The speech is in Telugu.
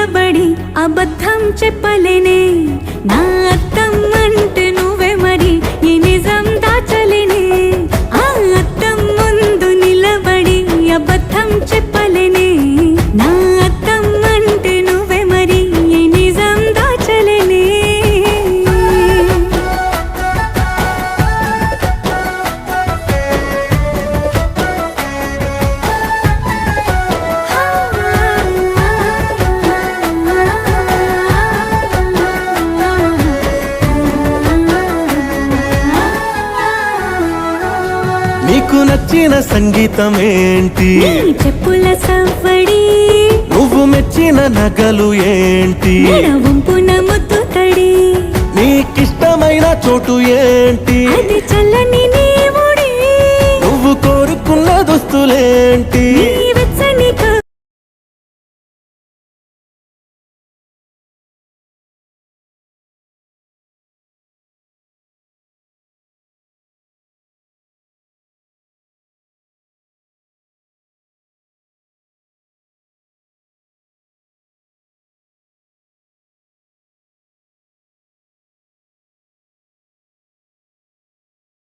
నిలబడి అబద్ధం చెప్పలేనే నా అద్దం అంటే నువ్వే మరి ఈ నిజం దాచలేనే ఆ అద్దం ముందు నిలబడి అబద్ధం చెప్పలేనే నా అద్దం అంటే నువ్వే మరి ఈ నిజం దాచలేనే నీకు నచ్చిన సంగీతం ఏంటి నీ చెప్పుల సవ్వడి నువ్వు మెచ్చిన నగలు ఏంటి వంపున ముద్దు తడి నీకిష్టమైన చోటు ఏంటి అది చల్లని